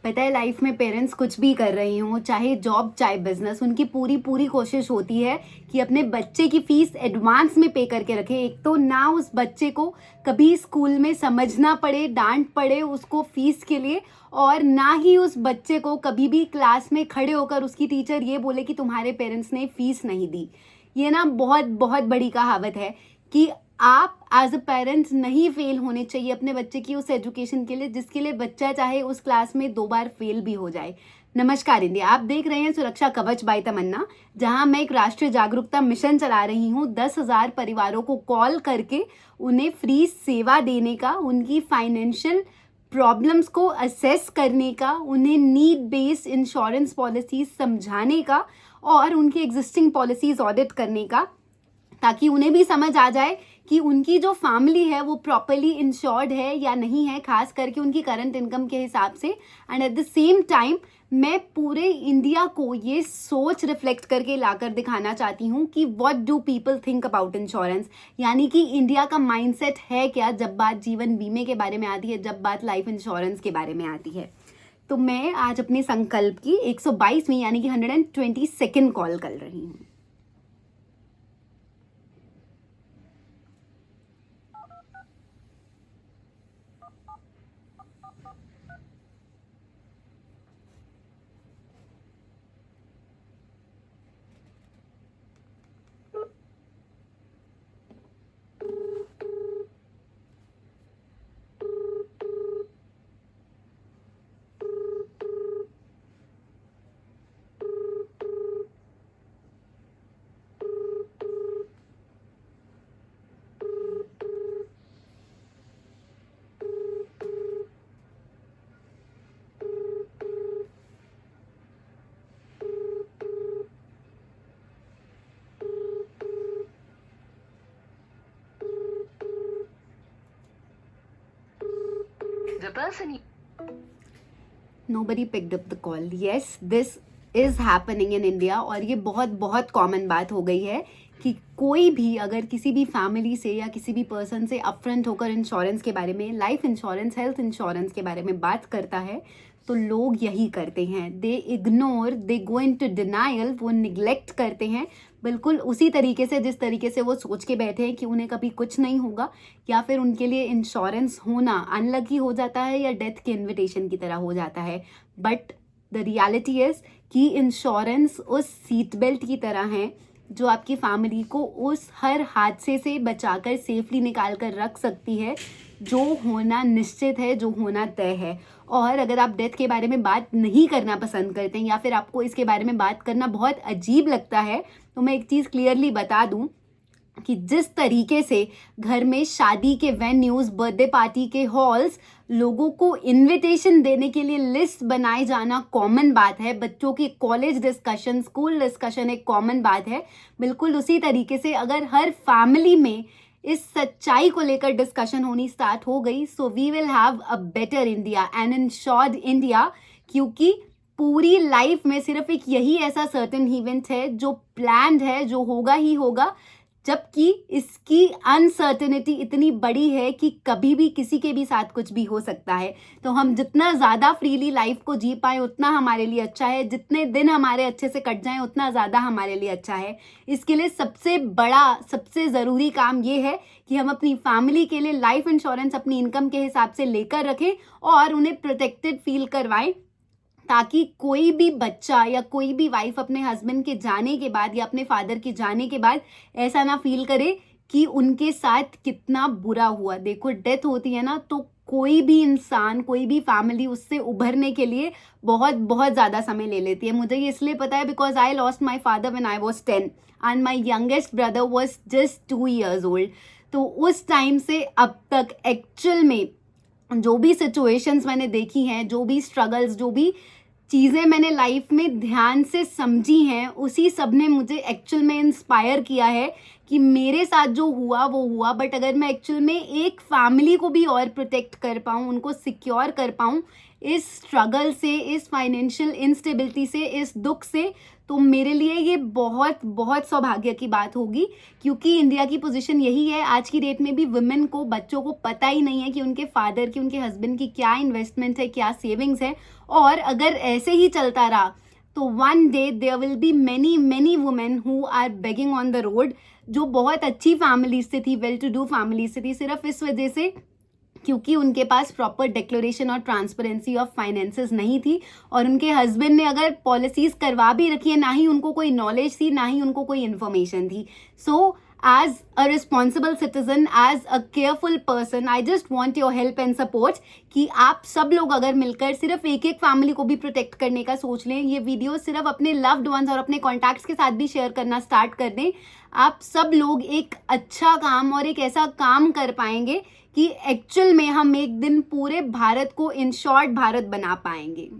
पता है लाइफ में पेरेंट्स कुछ भी कर रही हों, चाहे जॉब चाहे बिजनेस, उनकी पूरी पूरी कोशिश होती है कि अपने बच्चे की फीस एडवांस में पे करके रखें। एक तो ना उस बच्चे को कभी स्कूल में समझना पड़े, डांट पड़े उसको फीस के लिए, और ना ही उस बच्चे को कभी भी क्लास में खड़े होकर उसकी टीचर ये बोले कि तुम्हारे पेरेंट्स ने फीस नहीं दी। ये ना बहुत बहुत बड़ी कहावत है कि आप एज अ पेरेंट्स नहीं फेल होने चाहिए अपने बच्चे की उस एजुकेशन के लिए जिसके लिए बच्चा चाहे उस क्लास में 2 बार फेल भी हो जाए। नमस्कार इंडिया, आप देख रहे हैं सुरक्षा कवच बाय तमन्ना, जहां मैं एक राष्ट्रीय जागरूकता मिशन चला रही हूं। 10,000 परिवारों को कॉल करके उन्हें फ्री सेवा देने का, उनकी फाइनेंशियल प्रॉब्लम्स को असेस करने का, उन्हें नीड बेस्ड इंश्योरेंस पॉलिसीज समझाने का और उनकी एग्जिस्टिंग पॉलिसीज ऑडिट करने का, ताकि उन्हें भी समझ आ जाए कि उनकी जो फैमिली है वो प्रॉपरली इंश्योर्ड है या नहीं है, खास करके उनकी करंट इनकम के हिसाब से। And at the same time मैं पूरे इंडिया को ये सोच रिफ्लेक्ट करके लाकर दिखाना चाहती हूँ कि what do people think about insurance, यानी कि इंडिया का माइंडसेट है क्या जब बात जीवन बीमे के बारे में आती है, जब बात लाइफ इंश्योरेंस के बारे में आती है। तो मैं आज अपने संकल्प की 122वीं यानी कि 122nd कॉल कर रही हूँ। The person Nobody picked up the call. Yes, this is happening in India और ये बहुत बहुत कॉमन बात हो गई है कि कोई भी अगर किसी भी फैमिली से या किसी भी पर्सन से अपफ्रंट होकर इंश्योरेंस के बारे में, लाइफ इंश्योरेंस, हेल्थ इंश्योरेंस के बारे में बात करता है तो लोग यही करते हैं, दे इग्नोर, दे गो इनटू डिनायल, वो निग्लेक्ट करते हैं बिल्कुल उसी तरीके से जिस तरीके से वो सोच के बैठे हैं कि उन्हें कभी कुछ नहीं होगा, या फिर उनके लिए इंश्योरेंस होना अनलकी हो जाता है या डेथ के इन्विटेशन की तरह हो जाता है। बट द रियलिटी इज कि इंश्योरेंस उस सीट बेल्ट की तरह है जो आपकी फैमिली को उस हर हादसे से बचाकर सेफली निकाल कर रख सकती है, जो होना निश्चित है, जो होना तय है। और अगर आप डेथ के बारे में बात नहीं करना पसंद करते हैं या फिर आपको इसके बारे में बात करना बहुत अजीब लगता है, तो मैं एक चीज़ क्लियरली बता दूं कि जिस तरीके से घर में शादी के वेन्यूज, बर्थडे पार्टी के हॉल्स, लोगों को इनविटेशन देने के लिए लिस्ट बनाए जाना कॉमन बात है, बच्चों की कॉलेज डिस्कशन, स्कूल डिस्कशन एक कॉमन बात है, बिल्कुल उसी तरीके से अगर हर फैमिली में इस सच्चाई को लेकर डिस्कशन होनी स्टार्ट हो गई, so we will have a better India, an insured India. क्योंकि पूरी लाइफ में सिर्फ एक यही ऐसा सर्टेन इवेंट है जो प्लान्ड है, जो होगा ही होगा, जबकि इसकी अनसर्टेनिटी इतनी बड़ी है कि कभी भी किसी के भी साथ कुछ भी हो सकता है। तो हम जितना ज़्यादा फ्रीली लाइफ को जी पाए उतना हमारे लिए अच्छा है, जितने दिन हमारे अच्छे से कट जाएं उतना ज़्यादा हमारे लिए अच्छा है। इसके लिए सबसे बड़ा, सबसे ज़रूरी काम ये है कि हम अपनी फैमिली के लिए लाइफ इंश्योरेंस अपनी इनकम के हिसाब से लेकर रखें और उन्हें प्रोटेक्टेड फील करवाएं, ताकि कोई भी बच्चा या कोई भी वाइफ अपने हस्बैंड के जाने के बाद या अपने फादर के जाने के बाद ऐसा ना फील करे कि उनके साथ कितना बुरा हुआ। देखो, डेथ होती है ना तो कोई भी इंसान, कोई भी फैमिली उससे उभरने के लिए बहुत बहुत ज़्यादा समय ले लेती है। मुझे ये इसलिए पता है because I lost my father when I was 10 and my youngest brother was just 2 years old. तो उस टाइम से अब तक एक्चुअल में जो भी सिचुएशंस मैंने देखी हैं, जो भी स्ट्रगल्स, जो भी चीज़ें मैंने लाइफ में ध्यान से समझी हैं, उसी सब ने मुझे एक्चुअल में इंस्पायर किया है कि मेरे साथ जो हुआ वो हुआ, बट अगर मैं एक्चुअल में एक फैमिली को भी और प्रोटेक्ट कर पाऊँ, उनको सिक्योर कर पाऊँ, इस स्ट्रगल से, इस फाइनेंशियल इंस्टेबिलिटी से, इस दुख से, तो मेरे लिए ये बहुत बहुत सौभाग्य की बात होगी, क्योंकि इंडिया की पोजीशन यही है आज की डेट में भी, वुमेन को, बच्चों को पता ही नहीं है कि उनके फादर की, उनके हस्बैंड की क्या इन्वेस्टमेंट है, क्या सेविंग्स है। और अगर ऐसे ही चलता रहा तो one day there will be many many women who are begging on the road, जो बहुत अच्छी फैमिली से थी, वेल टू डू फैमिली से थी, सिर्फ इस वजह से क्योंकि उनके पास प्रॉपर डिक्लेरेशन और ट्रांसपेरेंसी ऑफ फाइनेंसेस नहीं थी, और उनके हस्बैंड ने अगर पॉलिसीज करवा भी रखी है, ना ही उनको कोई नॉलेज थी, ना ही उनको कोई इन्फॉर्मेशन थी। सो as a responsible citizen, as a careful person, I just want your help and support कि आप सब लोग अगर मिलकर सिर्फ एक एक फैमिली को भी प्रोटेक्ट करने का सोच लें, ये वीडियो सिर्फ अपने लव्ड वंस और अपने कॉन्टैक्ट्स के साथ भी शेयर करना स्टार्ट कर दें, आप सब लोग एक अच्छा काम और एक ऐसा काम कर पाएंगे कि एक्चुअल में हम एक दिन पूरे भारत को इन शॉर्ट भारत बना पाएंगे।